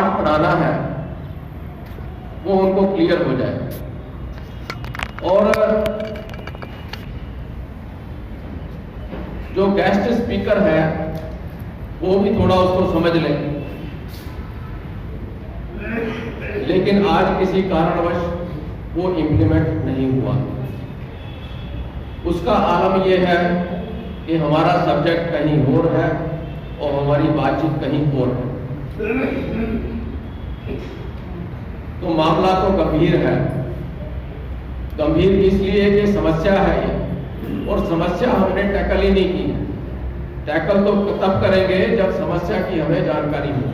पाठ पढ़ाना है वो उनको क्लियर हो जाए, और जो गेस्ट स्पीकर है वो भी थोड़ा उसको समझ लें। लेकिन आज किसी कारणवश वो इम्प्लीमेंट नहीं हुआ। उसका आलम यह है कि हमारा सब्जेक्ट कहीं और है और हमारी बातचीत कहीं और है। तो मामला तो गंभीर है। गंभीर इसलिए कि समस्या है ये, और समस्या हमने टैकल ही नहीं की है। टैकल तो तब करेंगे जब समस्या की हमें जानकारी हो।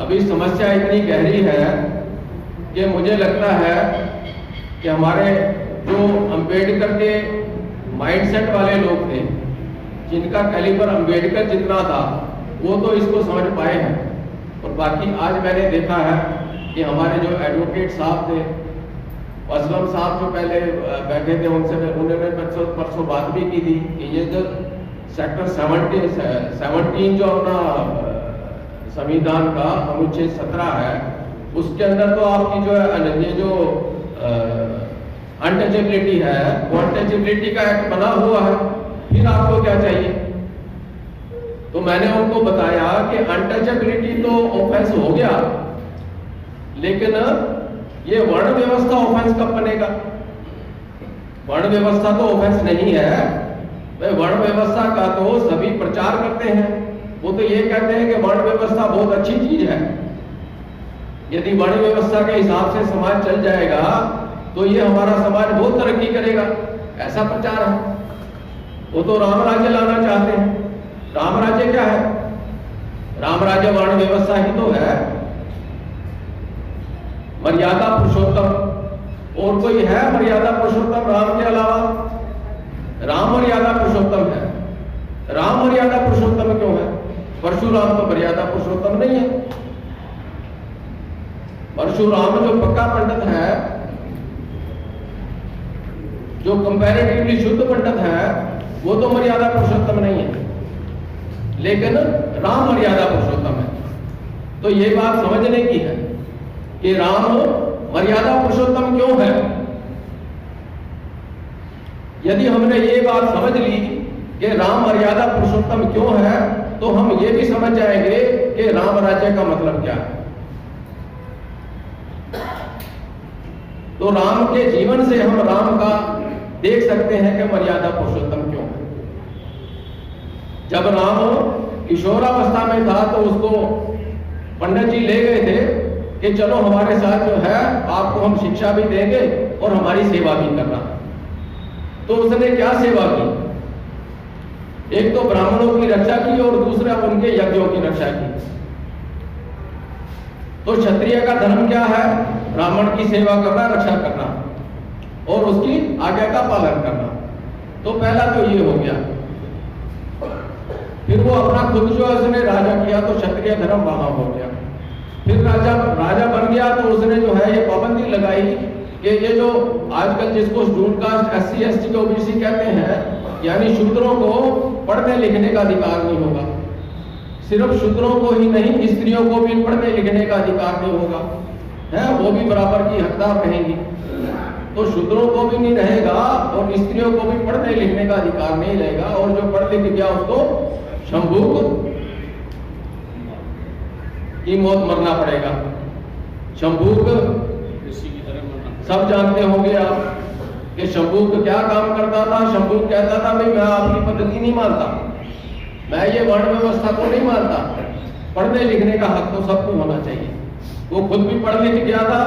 अभी समस्या इतनी गहरी है कि मुझे लगता है कि हमारे जो अंबेडकर के माइंडसेट वाले लोग थे, जिनका कैलिबर अंबेडकर जितना था, वो तो इसको समझ पाए हैं। और बाकी आज मैंने देखा है कि हमारे जो एडवोकेट साहब थे, असलम साहब जो पहले बैठे थे, उन्होंने परसों बात भी की थी कि ये जो सेक्टर 17 जो अपना संविधान का अनुच्छेद 17 है, उसके अंदर तो आपकी जो है ये जो अनटचेबिलिटी है, वो अनटचेबिलिटी का एक्ट बना हुआ है। फिर आपको क्या चाहिए? तो मैंने उनको बताया कि अनटचेबिलिटी तो ऑफेंस हो गया, लेकिन ये वर्ण व्यवस्था ऑफेंस कब बनेगा? वर्ण व्यवस्था तो ऑफेंस नहीं है। भाई वर्ण व्यवस्था का तो सभी प्रचार करते हैं। वो तो ये कहते हैं कि वर्ण व्यवस्था बहुत अच्छी चीज है। यदि वर्ण व्यवस्था के हिसाब से समाज चल जाएगा तो ये हमारा समाज बहुत तरक्की करेगा, ऐसा प्रचार है। वो तो राम राज्य लाना चाहते हैं। राम राज्य क्या है? राम राज्य वर्ण व्यवस्था ही तो है। मर्यादा पुरुषोत्तम, और कोई है मर्यादा पुरुषोत्तम राम के अलावा? राम मर्यादा पुरुषोत्तम है। राम मर्यादा पुरुषोत्तम क्यों है? परशुराम तो मर्यादा पुरुषोत्तम नहीं है। परशुराम जो पक्का पंडित है, जो कंपैरेटिवली शुद्ध पंडित है, वो तो मर्यादा पुरुषोत्तम नहीं है, लेकिन राम मर्यादा पुरुषोत्तम है। तो ये बात समझने की है कि राम मर्यादा पुरुषोत्तम क्यों है। यदि हमने ये बात समझ ली कि राम मर्यादा पुरुषोत्तम क्यों है, तो हम ये भी समझ जाएंगे कि राम राज्य का मतलब क्या है। तो राम के जीवन से हम राम का देख सकते हैं कि मर्यादा पुरुषोत्तम क्यों है। जब राम किशोरावस्था में था तो उसको पंडित जी ले गए थे कि चलो हमारे साथ जो है आपको हम शिक्षा भी देंगे और हमारी सेवा भी करना। तो उसने क्या सेवा की? एक तो ब्राह्मणों की रक्षा की और दूसरा उनके यज्ञों की रक्षा की। तो क्षत्रिय का धर्म क्या है? ब्राह्मण की सेवा करना, रक्षा करना और उसकी आज्ञा का पालन करना। तो पहला तो ये हो गया। फिर वो अपना खुद जो उसने राजा किया तो क्षत्रिय धर्म वहां हो गया। फिर राजा बन गया तो उसने जो है ये पाबंदी लगाई कि ये जो आजकल जिसको schedule caste SC ST OBC कहते हैं, यानी शूद्रों को पढ़ने लिखने का अधिकार नहीं होगा। सिर्फ शूद्रों को ही नहीं, स्त्रियों को भी पढ़ने लिखने का अधिकार नहीं होगा, है वो भी बराबर की हकदार रहेंगी। तो शूद्रों को भी नहीं रहेगा और स्त्रियों को भी पढ़ने लिखने का अधिकार नहीं रहेगा, और जो पढ़ लिख गया उसको शंभूक की मौत मरना पड़ेगा। शंभूक सब जानते होंगे आप कि शंभूक क्या काम करता था। शंभूक कहता था भाई मैं आपकी पद्धति नहीं मानता, मैं ये वर्ण व्यवस्था को नहीं मानता, पढ़ने लिखने का हक तो सबको होना चाहिए। वो खुद भी पढ़ लिख गया था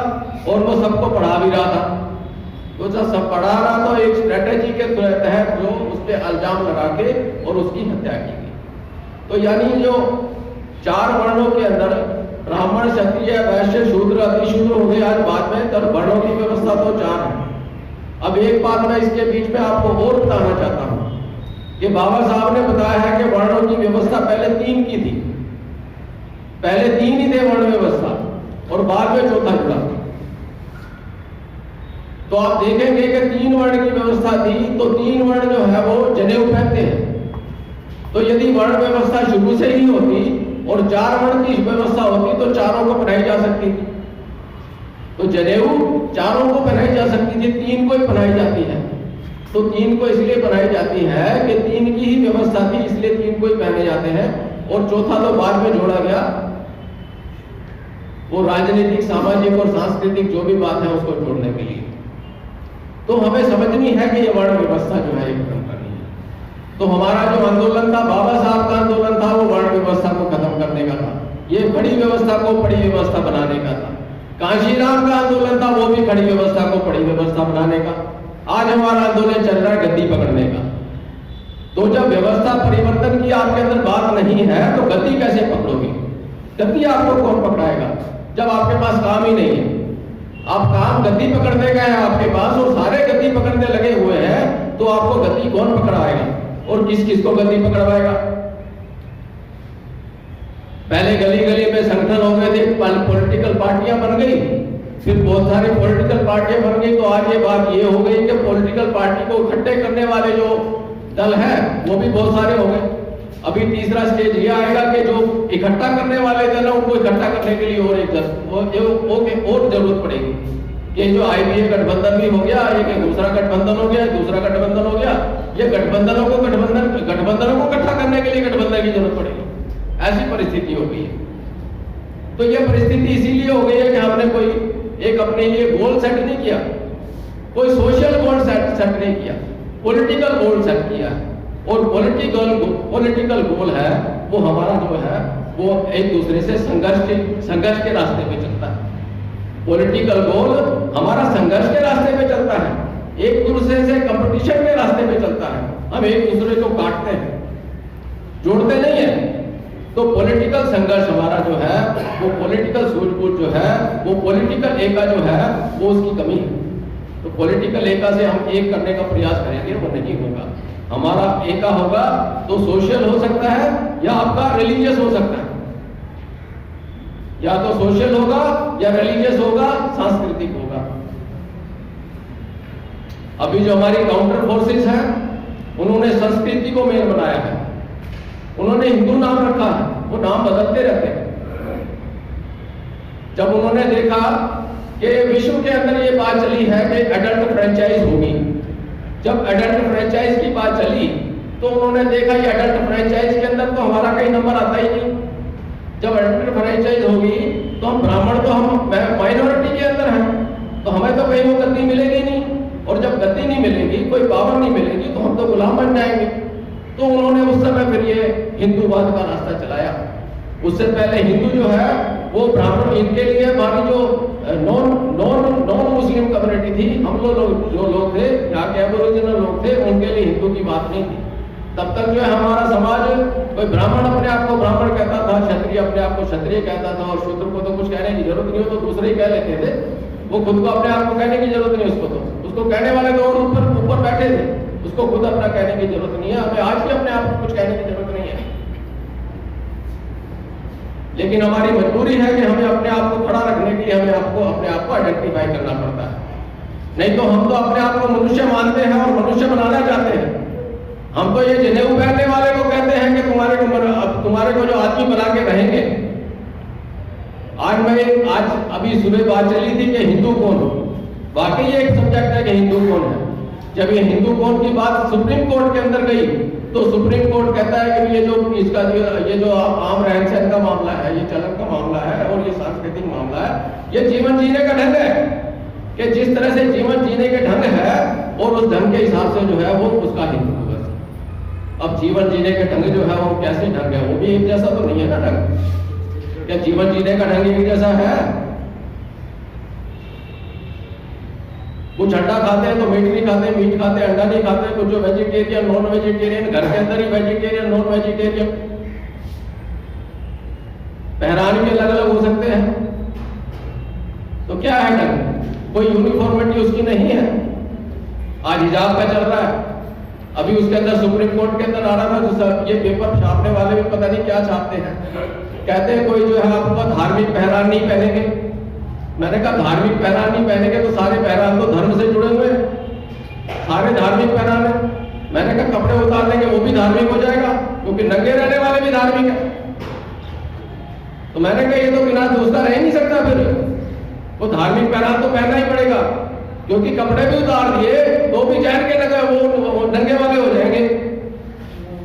और वो सबको पढ़ा भी रहा था। तो जब सब पढ़ा रहा तो एक स्ट्रेटेजी के तहत जो उस पर इल्जाम लगा के और उसकी हत्या की गई। तो यानी जो 4 वर्णों के अंदर ब्राह्मण, क्षत्रिय, वैश्य, शूद्र, अतिशूद्र हो गए आज बाद में, तब वर्णों की व्यवस्था तो 4 है। अब एक बात मैं इसके बीच में आपको और बताना चाहता हूं कि बाबा साहब ने बताया है कि वर्णों की व्यवस्था पहले 3 की थी। पहले 3 ही थे वर्ण व्यवस्था और बाद में 4था जुड़ा। तो आप देखेंगे कि 3 वर्ण की व्यवस्था थी तो 3 वर्ण जो है वो जनेऊ पहनते हैं। तो यदि वर्ण व्यवस्था शुरू से ही होती और 4 वर्ण की व्यवस्था होती तो चारों को पहनाई जा सकती थी। तो जनेऊ चारों को पहनाई जा सकती थी, 3 को ही पहनाई जाती है। तो 3 को इसलिए पहनाई जाती है कि 3 की ही व्यवस्था थी, इसलिए 3 को ही पहने जाते हैं। और चौथा तो बाद में जोड़ा गया, वो राजनीतिक, सामाजिक और सांस्कृतिक जो भी बात है उसको जोड़ने के लिए। तो हमें समझनी है कि ये वर्ण व्यवस्था जो है खत्म करनी है। तो हमारा जो आंदोलन था, बाबा साहब का आंदोलन था, वो वर्ण व्यवस्था को खत्म करने का था। ये खड़ी व्यवस्था को पड़ी व्यवस्था बनाने का था। कांशीराम का आंदोलन था, वो भी खड़ी व्यवस्था को पड़ी व्यवस्था बनाने का। आज हमारा आंदोलन चल रहा है गद्दी पकड़ने का। तो जब व्यवस्था परिवर्तन की आपके अंदर बात नहीं है तो गद्दी कैसे पकड़ोगे? गद्दी आपको कौन पकड़ाएगा जब आपके पास काम ही नहीं है? आप काम गद्दी पकड़ने का है आपके पास और सारे गद्दी पकड़ने लगे हुए हैं, तो आपको गद्दी कौन पकड़ाएगा और किस किस को गद्दी पकड़वाएगा? पहले गली गली में संगठन हो गए थे, पॉलिटिकल पार्टियां बन गई, फिर बहुत सारी पॉलिटिकल पार्टियां बन गई। तो आज ये बात ये हो गई कि पॉलिटिकल पार्टी को इकट्ठे करने वाले जो दल है वो भी बहुत सारे हो गए। अभी तीसरा स्टेज ये आएगा कि जो इकट्ठा करने वाले दल है उनको इकट्ठा करने के लिए और एक और जरूरत पड़ेगी। कि जो IBA गठबंधन भी हो गया, एक दूसरा गठबंधन हो गया, दूसरा गठबंधन हो गया, ये गठबंधनों को इकट्ठा करने के लिए गठबंधन की जरूरत पड़ेगी। ऐसी परिस्थिति हो गई है। तो ये परिस्थिति इसीलिए हो गई है कि हमने कोई एक अपने लिए गोल सेट नहीं किया, कोई सोशल गोल सेट नहीं किया, पॉलिटिकल गोल सेट किया। और पॉलिटिकल गोल है वो हमारा जो है वो एक दूसरे से संघर्ष के रास्ते पे चलता है। पॉलिटिकल गोल हमारा संघर्ष के रास्ते पे चलता है, एक दूसरे से कंपटीशन के रास्ते पे चलता है। हम एक दूसरे को काटते हैं, जोड़ते नहीं है। तो पॉलिटिकल संघर्ष हमारा जो है, वो पॉलिटिकल सूझबूझ जो है, वो पॉलिटिकल एका जो है वो उसकी कमी है। तो पॉलिटिकल एका से हम एक करने का प्रयास करेंगे, वो नहीं होगा। हमारा एका होगा तो सोशल हो सकता है या आपका रिलीजियस हो सकता है, या तो सोशल होगा या रिलीजियस होगा, सांस्कृतिक होगा। अभी जो हमारी काउंटर फोर्सेस हैं उन्होंने संस्कृति को मेन बनाया है, उन्होंने हिंदू नाम रखा है, वो नाम बदलते रहते हैं। जब उन्होंने देखा कि विश्व के अंदर ये बात चली है कि एडल्ट फ्रेंचाइज होगी, जब एडल्ट फ्रेंचाइज की बात चली तो उन्होंने देखा ये एडल्ट फ्रेंचाइज के अंदर तो हमारा कहीं नंबर आता ही नहीं। जब एडल्ट फ्रेंचाइज होगी तो हम ब्राह्मण तो हम माइनॉरिटी के अंदर हैं, तो हमें तो कहीं वो गद्दी मिलेगी नहीं। और जब गद्दी नहीं मिलेगी, कोई पावर नहीं मिलेगी, तो हम तो गुलाम बन जाएंगे। तो उन्होंने उस समय फिर ये हिंदूवाद का रास्ता चलाया। उससे पहले हिंदू जो है वो ब्राह्मण, इनके लिए हमारी जो नॉन मुस्लिम कम्युनिटी थी, हम लोग जो लोग थे यहाँ के एबोरिजिनल लोग थे, उनके लिए हिंदू की बात नहीं थी। तब तक जो है हमारा समाज, कोई ब्राह्मण अपने आप को ब्राह्मण कहता था, क्षत्रिय अपने आप को क्षत्रिय कहता था, और शूद्र को तो कुछ कहने की जरूरत नहीं हो, तो दूसरे ही कह लेते थे। वो खुद को अपने आप को कहने की जरूरत नहीं, उसको कहने वाले तो और ऊपर बैठे थे, उसको खुद अपना कहने की जरूरत नहीं है। हमें आज भी अपने आप को कुछ कहने की जरूरत नहीं है, लेकिन हमारी मजबूरी है कि हमें अपने आप को खड़ा रखने के लिए हमें अपने आप को आइडेंटिफाई करना पड़ता है। नहीं तो हम तो अपने आप को मनुष्य मानते हैं और मनुष्य बनाना चाहते हैं। हम तो ये जनेऊ पहनने वाले को कहते हैं कि तुम्हारे को जो आदमी बना के रहेंगे। आज अभी सुबह बात चली थी कि हिंदू कौन, वाकई ये एक सब्जेक्ट है कि हिंदू कौन है। जब ये हिंदू कौन की बात सुप्रीम कोर्ट के अंदर गई तो सुप्रीम कोर्ट कहता है कि ये जो आम रहन सहन का मामला है, ये चलन का मामला है और ये सांस्कृतिक मामला है, ये जीवन जीने का ढंग है, कि जिस तरह से जीवन जीने के ढंग है और उस ढंग के हिसाब से जो है वो उसका हिंदू दिवस। अब जीवन जीने के ढंग जो है वो कैसे ढंग है, वो भी एक जैसा तो नहीं है ना ढंग। क्या जीवन जीने का ढंग एक जैसा है? कुछ अंडा खाते हैं तो मीट नहीं खाते, मीट खाते हैं अंडा नहीं खाते, कुछ जो वेजिटेरियन नॉन वेजिटेरियन, घर के अंदर ही वेजिटेरियन नॉन वेजिटेरियन, पहरान भी अलग अलग हो सकते हैं। तो क्या है ढंग? कोई यूनिफॉर्मिटी उसकी नहीं है। आज हिजाब का चल रहा है, अभी उसके अंदर सुप्रीम कोर्ट के अंदर आ रहा था, तो ये पेपर छापने वाले भी पता नहीं क्या छापते हैं, कहते हैं कोई जो है आपका धार्मिक पहरान नहीं पहनेंगे। मैंने कहा धार्मिक पहरान नहीं पहनेंगे तो सारे पहरान तो धर्म से जुड़े हुए हैं, सारे धार्मिक पहरान है। मैंने कहा कपड़े उतार लेंगे वो भी धार्मिक हो जाएगा, क्योंकि नंगे रहने वाले भी धार्मिक है। तो मैंने कहा ये तो बिना दोष का रह नहीं सकता, फिर वो धार्मिक पहनावा तो पहनना ही पड़ेगा, क्योंकि कपड़े भी उतार दिए तो भी जैन के लगे वो नंगे वाले हो जाएंगे,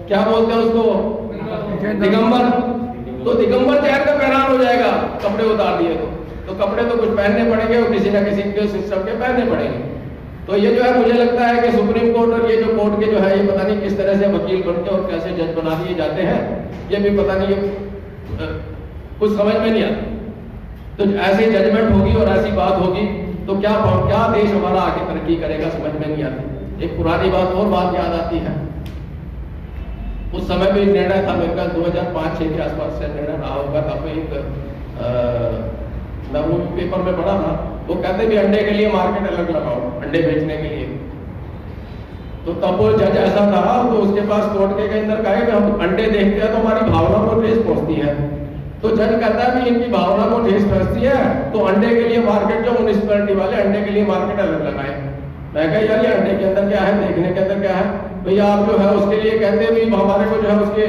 क्या बोलते हैं उसको, दिगंबर। तो दिगंबर जैन का पहनावा हो जाएगा कपड़े उतार दिए तो कपड़े तो कुछ पहनने पड़ेंगे और किसी ना किसी के सिस्टम के पहनने पड़ेंगे। तो ये जो है मुझे लगता है कि सुप्रीम कोर्ट और ये जो कोर्ट के जो है ये पता नहीं किस तरह से वकील बनते और कैसे जज बना दिए जाते हैं, ये भी पता नहीं, ये कुछ समझ में नहीं आता। तो ऐसी जजमेंट होगी और ऐसी बात होगी तो क्या देश हमारा आगे तरक्की करेगा, समझ में नहीं आती। एक पुरानी बात याद आती है, उस समय भी निर्णय था मेरे ख्याल 2005-6 के आसपास से निर्णय रहा होगा था। तो एक मैं वो पेपर में पढ़ा था, वो कहते भी अंडे के लिए मार्केट अलग लगाओ, अंडे बेचने के लिए। तो तब वो जज ऐसा था तो उसके पास कोर्ट के अंदर कहे कि हम अंडे देखते हैं तो हमारी भावना को ठेस पहुंचती है। तो जज कहता है कि इनकी भावना को ठेस पहुंचती है तो अंडे के लिए मार्केट, जो म्युनिसिपैलिटी वाले अंडे के लिए मार्केट अलग लगाए। मैं कहा यार ये अंडे के अंदर क्या है, देखने के अंदर क्या है भैया, आप जो है उसके लिए कहते भी हमारे को जो है उसके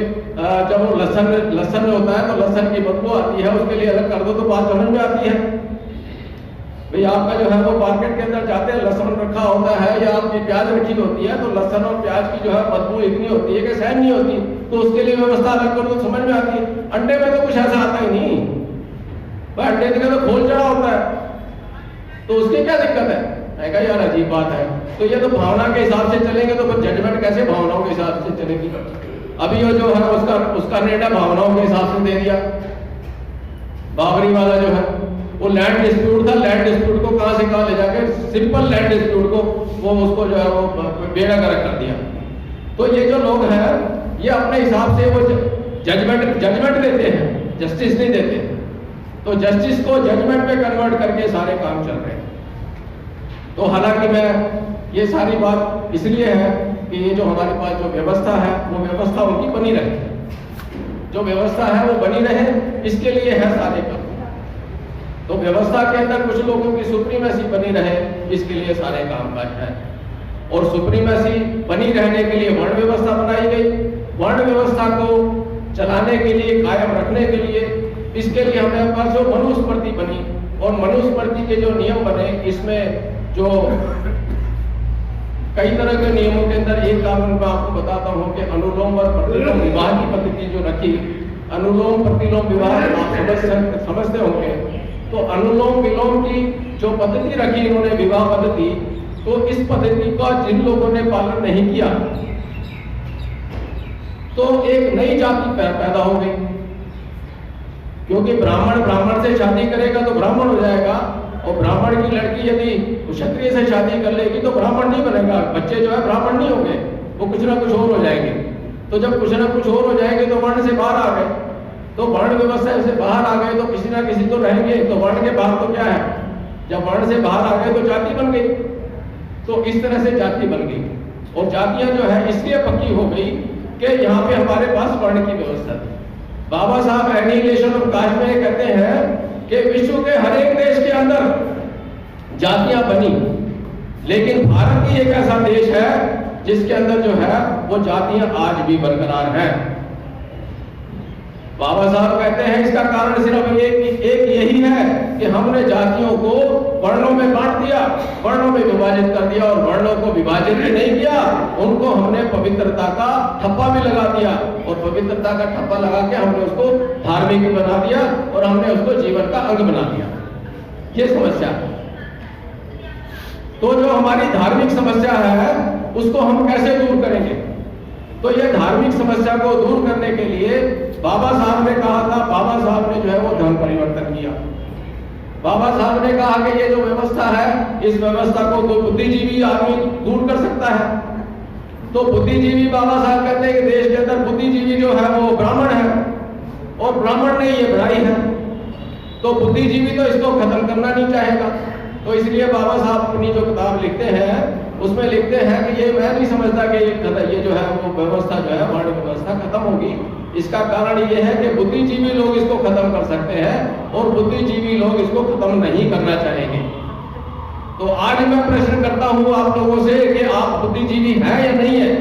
जब वो लहसन होता है तो लहसन की बदबू आती है, उसके लिए अलग कर दो तो बात समझ में आती है। भैया आपका जो है वो मार्केट के अंदर जाते हैं लहसन रखा होता है या आपकी प्याज रखी होती है, तो लहसन और प्याज की जो है बदबू इतनी होती है कि सहन नहीं होती, तो उसके लिए व्यवस्था अलग कर दो, समझ में आती है। अंडे में तो कुछ ऐसा आता ही नहीं, भाई अंडे का तो खोल चढ़ा होता है, तो उसकी क्या दिक्कत है। मैं कहा यार अजीब बात है। तो ये तो भावना के हिसाब से चलेंगे तो फिर जजमेंट कैसे भावनाओं के हिसाब से चलेगी। अभी ये जो है उसका निर्णय भावनाओं के हिसाब से दे दिया। बाबरी वाला जो है वो लैंड डिस्प्यूट था, लैंड डिस्प्यूट को कहां से कहां ले जाके सिंपल लैंड डिस्प्यूट को वो उसको जो है वो बेड़ा गर्क कर दिया। तो ये जो लोग हैं ये अपने हिसाब से वो जजमेंट देते हैं, जस्टिस नहीं देते। तो जस्टिस को जजमेंट में कन्वर्ट करके सारे काम चल रहे हैं। तो हालांकि मैं ये सारी बात इसलिए है कि ये जो हमारे पास जो व्यवस्था है वो व्यवस्था उनकी बनी रहे, जो व्यवस्था है वो बनी रहे, इसके लिए है सारे काम। तो व्यवस्था के अंदर कुछ लोगों की सुप्रीमेसी बनी रहे, इसके लिए सारे काम काज है। और सुप्रीमेसी बनी रहने के लिए वर्ण व्यवस्था बनाई गई। वर्ण व्यवस्था को चलाने के लिए, कायम रखने के लिए, इसके लिए हमारे पास जो मनुस्मृति बनी और मनुस्मृति के जो नियम बने, इसमें जो कई तरह के नियमों के अंदर एक कानून मैं आपको बताता हूं कि अनुलोम और प्रतिलोम विवाह की पद्धति जो रखी, अनुलोम प्रतिलोम विवाह आप समझते होंगे। तो अनुलोम विलोम की जो पद्धति रखी इन्होंने विवाह पद्धति, तो इस पद्धति का जिन लोगों ने पालन नहीं किया तो एक नई जाति पैदा हो गई, क्योंकि ब्राह्मण से शादी करेगा तो ब्राह्मण हो जाएगा, और ब्राह्मण की लड़की यदि क्षत्रिय से शादी कर लेगी तो ब्राह्मण नहीं बनेगा, बच्चे जो है ब्राह्मण नहीं होंगे, वो कुछ ना कुछ और हो जाएंगे। तो जब कुछ ना कुछ और हो जाएंगे तो वर्ण से बाहर आ गए, तो वर्ण व्यवस्था से बाहर आ गए तो किसी ना किसी तो रहेंगे। तो वर्ण के बाहर तो क्या है, जब वर्ण से बाहर आ गए तो जाति बन गई। तो इस तरह से जाति बन गई, और जातियां जो है इसलिए पक्की हो गई कि यहाँ पे हमारे पास वर्ण की व्यवस्था थी। बाबा साहब एनिहिलेशन ऑफ कास्ट में कहते हैं कि विश्व के हर एक देश के अंदर जातियां बनी, लेकिन भारत ही एक ऐसा देश है जिसके अंदर जो है वो जातियां आज भी बरकरार हैं। बाबा साहब कहते हैं इसका कारण सिर्फ एक यही है कि हमने जातियों को वर्णों में बांट दिया, वर्णों में विभाजित कर दिया, और वर्णों को विभाजित ही नहीं किया, उनको हमने पवित्रता का ठप्पा भी लगा दिया, और पवित्रता का ठप्पा लगा के हमने उसको धार्मिक बना दिया और हमने उसको जीवन का अंग बना दिया। ये समस्या है। तो जो हमारी धार्मिक समस्या है उसको हम कैसे दूर करेंगे। तो ये धार्मिक समस्या को दूर करने के लिए बाबा साहब ने कहा था, बाबा साहब ने जो है वो धर्म परिवर्तन किया। बाबा साहब ने कहा कि ये जो व्यवस्था है, इस व्यवस्था को कोई बुद्धिजीवी आदमी दूर कर सकता है। तो बुद्धिजीवी बाबा साहब कहते हैं कि देश के अंदर बुद्धिजीवी जो है वो ब्राह्मण है, और ब्राह्मण नहीं ये बुराई है, तो बुद्धिजीवी तो इसको खत्म करना नहीं चाहेगा। तो इसलिए बाबा साहब अपनी जो किताब लिखते हैं उसमें लिखते हैं कि ये मैं नहीं समझता कि ये जो है वो व्यवस्था जो है वर्ण व्यवस्था खत्म होगी। इसका कारण ये है कि बुद्धिजीवी लोग इसको खत्म कर सकते हैं और बुद्धिजीवी लोग इसको खत्म नहीं करना चाहेंगे। तो आज मैं प्रश्न करता हूं आप लोगों से कि आप बुद्धिजीवी हैं या नहीं है।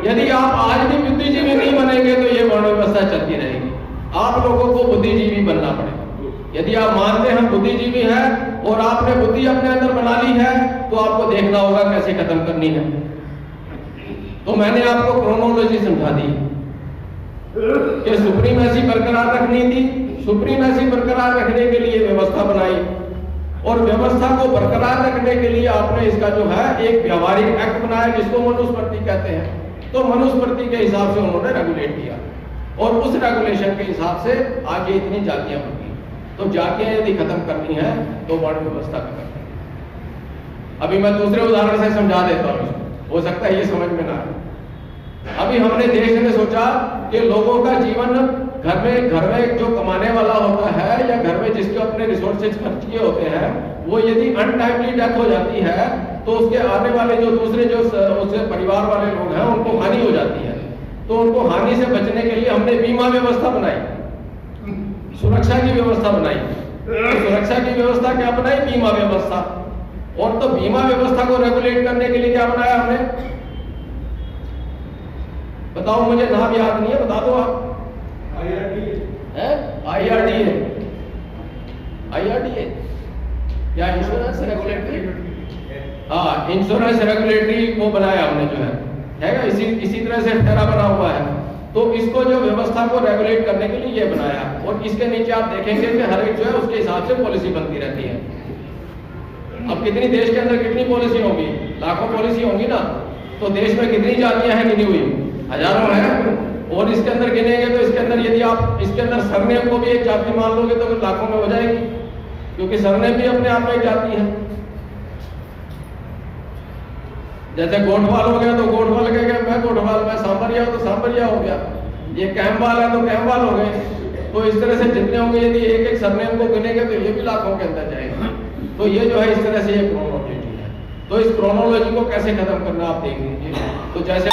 यदि आप आज भी बुद्धिजीवी नहीं बनेंगे तो ये वर्ण व्यवस्था चलती रहेगी। आप लोगों को बुद्धिजीवी बनना पड़ेगा। यदि आप मानते हैं बुद्धिजीवी हैं और आपने बुद्धि अपने अंदर बना ली है, तो आपको देखना होगा कैसे खत्म करनी है। तो मैंने आपको क्रोनोलॉजी समझा दी कि सुप्रीमेसी बरकरार रखनी थी। सुप्रीमेसी बरकरार रखने के लिए व्यवस्था बनाई, और व्यवस्था को बरकरार रखने के लिए आपने इसका जो है एक व्यवहारिक एक्ट बनाया जिसको मनुस्मृति कहते हैं। तो मनुस्मृति के हिसाब से उन्होंने रेगुलेट किया, और उस रेगुलेशन के हिसाब से आगे इतनी जातियां बन गई। तो जातियां यदि खत्म करनी है तो वर्ण व्यवस्था खत्म करनी। अभी मैं दूसरे उदाहरण से समझा देता हूं इसको, हो सकता है ये समझ में ना आए। अभी हमने देश में सोचा कि लोगों का जीवन घर में जो कमाने वाला होता है या घर में जिसके अपने रिसोर्सेज खर्च किए होते हैं, वो यदि अनटाइमली डेथ हो जाती है तो उसके आने वाले जो दूसरे जो उसके परिवार वाले लोग हैं उनको हानि हो जाती है। तो उनको हानि से बचने के लिए हमने बीमा व्यवस्था बनाई, सुरक्षा की व्यवस्था बनाई। सुरक्षा की व्यवस्था क्या बनाई? बीमा व्यवस्था। और तो बीमा व्यवस्था को रेगुलेट करने के लिए क्या बनाया हमने? बताओ, मुझे नाम याद नहीं है, बता दो आप। IRDA क्या? इंश्योरेंस रेगुलेटरी, हाँ, इंश्योरेंस रेगुलेटरी वो बनाया हमने जो है इसी तरह से ठहरा बना हुआ है। तो इसको जो व्यवस्था को रेगुलेट करने के लिए ये बनाया, और इसके नीचे आप देखेंगे कि हर एक जो है उसके हिसाब से पॉलिसी बनती रहती है। अब कितनी देश के अंदर कितनी पॉलिसी होगी? लाखों पॉलिसी होंगी ना। तो देश में कितनी जातियां हैं गिनी हुई? हजारों हैं। और इसके अंदर गिनेंगे तो इसके अंदर यदि आप इसके अंदर सरनेम को भी एक जाति मान लोगे तो फिर लाखों में हो जाएगी, क्योंकि सरनेम भी अपने आप में एक जाति है। जैसे गोठवाल हो गया तो गोठवाल कहेगा मैं गोठवाल, मैं सांबरिया हो तो सांबरिया हो गया, ये कैम्पवाल है तो कैम्पवाल हो गए। तो इस तरह से जितने होंगे, यदि एक एक सरनेम को गिनेंगे तो ये भी लाखों के अंदर जाएगा। तो ये जो है इस तरह से ये क्रोनोलॉजी है। तो इस क्रोनोलॉजी को कैसे खत्म करना आप देख लीजिए। तो जैसे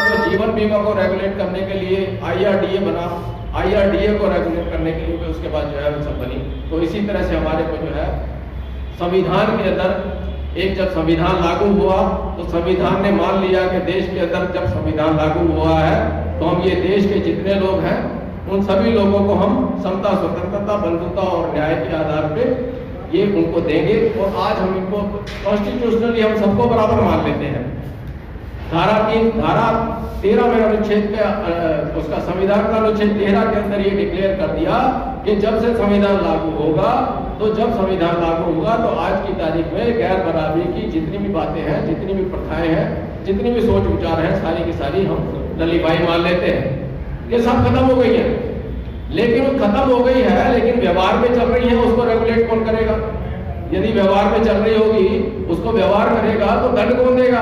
तो जीवन बीमा को रेगुलेट करने के लिए IRDA बना, IRDA को रेगुलेट करने के लिए उसके बाद जो है वो सब बनी। तो इसी तरह से हमारे को जो है संविधान के अंदर एक जब संविधान लागू हुआ तो संविधान ने मान लिया कि देश के अंदर जब संविधान लागू हुआ है तो हम ये देश के जितने लोग हैं उन सभी लोगों को हम समता, स्वतंत्रता, बंधुता और न्याय के आधार पे ये उनको देंगे। और आज हम इनको कॉन्स्टिट्यूशनली हम सबको बराबर मान लेते हैं। धारा 13 में अनुच्छेद के उसका संविधान का अनुच्छेद 13 के अंदर ये डिक्लेयर कर दिया कि जब से संविधान लागू होगा, तो जब संविधान लागू होगा तो आज की तारीख में गैर बराबरी की जितनी भी बातें हैं, जितनी भी प्रथाएं हैं, जितनी भी सोच विचार हैं, सारी की सारी हम नलीफाई मान लेते हैं। ये सब खत्म हो गई है। लेकिन वो खत्म हो गई है, लेकिन व्यवहार में चल रही है, उसको रेगुलेट कौन करेगा? यदि व्यवहार में चल रही होगी, उसको व्यवहार करेगा तो दंड कौन देगा?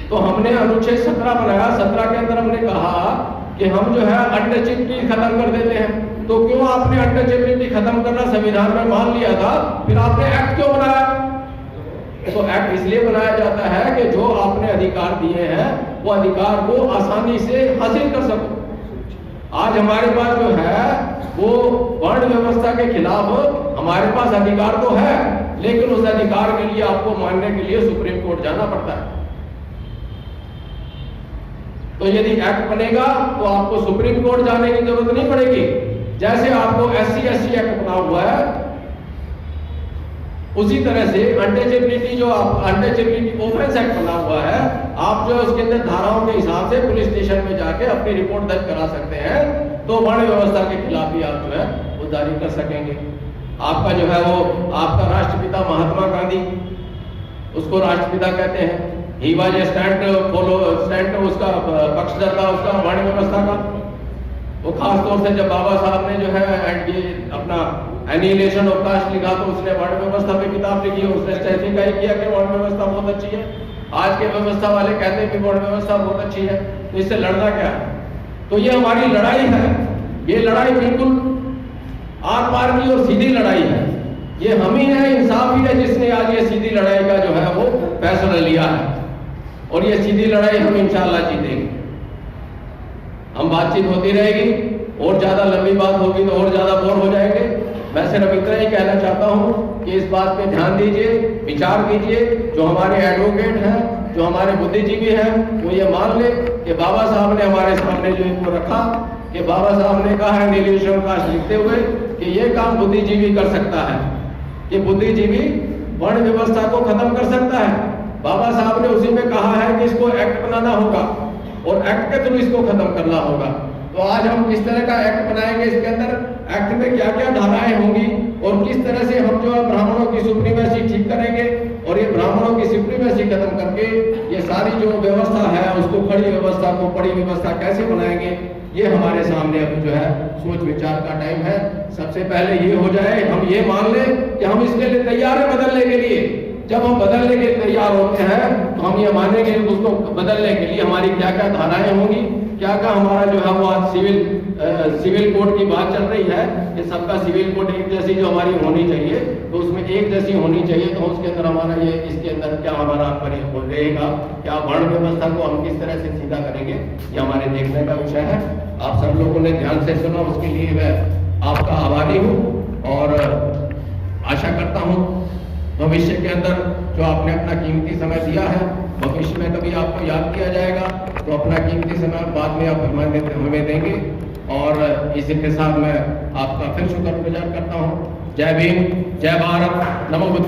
तो हमने अनुच्छेद 17 बनाया। 17 के अंदर हमने कहा कि हम जो है अनटचेबिलिटी खत्म कर देते हैं। तो क्यों आपने अनटचेबिलिटी खत्म करना संविधान में मान लिया था, फिर आपने एक्ट क्यों बनाया? तो एक्ट इसलिए बनाया जाता है कि जो आपने अधिकार दिए हैं वो अधिकार को आसानी से हासिल कर सको। आज हमारे पास जो है वो वर्ण व्यवस्था के खिलाफ हमारे पास अधिकार तो है, लेकिन उस अधिकार के लिए आपको मानने के लिए सुप्रीम कोर्ट जाना पड़ता है। तो यदि एक्ट बनेगा तो आपको सुप्रीम कोर्ट जाने की जरूरत नहीं पड़ेगी। जैसे आपको SC/ST एक्ट बना हुआ है, उसी तरह से अनटचेबिलिटी जो अनटचेबिलिटी ऑफेंस एक्ट बना हुआ है, आप जो उसके अंदर धाराओं के हिसाब से पुलिस स्टेशन में जाके अपनी रिपोर्ट दर्ज करा सकते हैं। तो वर्ण व्यवस्था के खिलाफ भी आप जो है वो जारी कर सकेंगे। आपका जो है वो आपका राष्ट्रपिता महात्मा गांधी, उसको राष्ट्रपिता कहते हैं। ही वाज ए स्टैंड उसका पक्षधर था उसका वर्ण व्यवस्था का। वो खास तौर से जब बाबा साहब ने जो है ये अपना एनिहिलेशन ऑफ कास्ट लिखा तो उसने वर्ण व्यवस्था पे किताब लिखी और उसने स्पेसिफाई किया कि वर्ण व्यवस्था बहुत अच्छी है। आज के व्यवस्था वाले कहते हैं कि वर्ण व्यवस्था बहुत अच्छी है, तो इससे लड़ना क्या है? तो ये हमारी लड़ाई है। ये लड़ाई बिल्कुल आर पार की और सीधी लड़ाई है। ये हम ही है, इंसाफ ही है जिसने आज ये सीधी लड़ाई का जो है वो फैसला लिया है। और ये सीधी लड़ाई हम इंशाअल्लाह जीतेंगे। हम बातचीत होती रहेगी, और ज्यादा लंबी बात होगी तो और ज्यादा बोर हो जाएंगे। मैं सिर्फ इतना ही कहना चाहता हूँ कि इस बात पे ध्यान दीजिए, विचार कीजिए। जो हमारे एडवोकेट हैं, जो हमारे बुद्धिजीवी हैं, वो ये मान ले कि बाबा साहब ने हमारे सामने जो इनको रखा कि बाबा साहब ने कहा है नीलेश्वर काश लिखते हुए कि ये काम बुद्धिजीवी कर सकता है, कि बुद्धिजीवी वर्ण व्यवस्था को खत्म कर सकता है। बाबा साहब ने उसी में कहा है कि इसको एक्ट बनाना होगा और एक्ट के थ्रू इसको खत्म करना होगा। तो आज हम किस तरह का एक्ट बनाएंगे, इसके अंदर एक्ट में क्या क्या धाराएं होंगी और किस तरह से हम जो है ब्राह्मणों की सुप्रीमेसी ठीक करेंगे और ये ब्राह्मणों की सुप्रीमेसी खत्म करके ये सारी जो व्यवस्था है उसको खड़ी व्यवस्था को बड़ी व्यवस्था कैसे बनाएंगे, ये हमारे सामने अब जो है सोच विचार का टाइम है। सबसे पहले ये हो जाए, हम ये मान लें कि हम इसके लिए तैयार है बदलने के लिए। जब हम बदलने के तैयार होते हैं तो हम ये मानेंगे कि उसको बदलने के लिए हमारी क्या क्या धाराएं होंगी, क्या क्या हमारा जो है वो आज सिविल कोड की बात चल रही है कि सबका सिविल कोड एक जैसी जो हमारी होनी चाहिए, तो उसमें एक जैसी होनी चाहिए। तो उसके अंदर हमारा ये इसके अंदर क्या हमारा रहेगा, क्या वर्ण व्यवस्था को हम किस तरह से सीधा करेंगे, ये हमारे देखने का विषय है। आप सब लोगों ने ध्यान से सुना, उसके लिए मैं आपका आभारी हूँ और आशा करता हूँ भविष्य के अंदर जो आपने अपना कीमती समय दिया है, भविष्य में कभी आपको याद किया जाएगा तो अपना कीमती समय बाद में आप हमें देंगे। और इसी के साथ मैं आपका फिर शुक्रगुजार करता हूँ। जय भीम, जय भारत, नमो बुद्ध।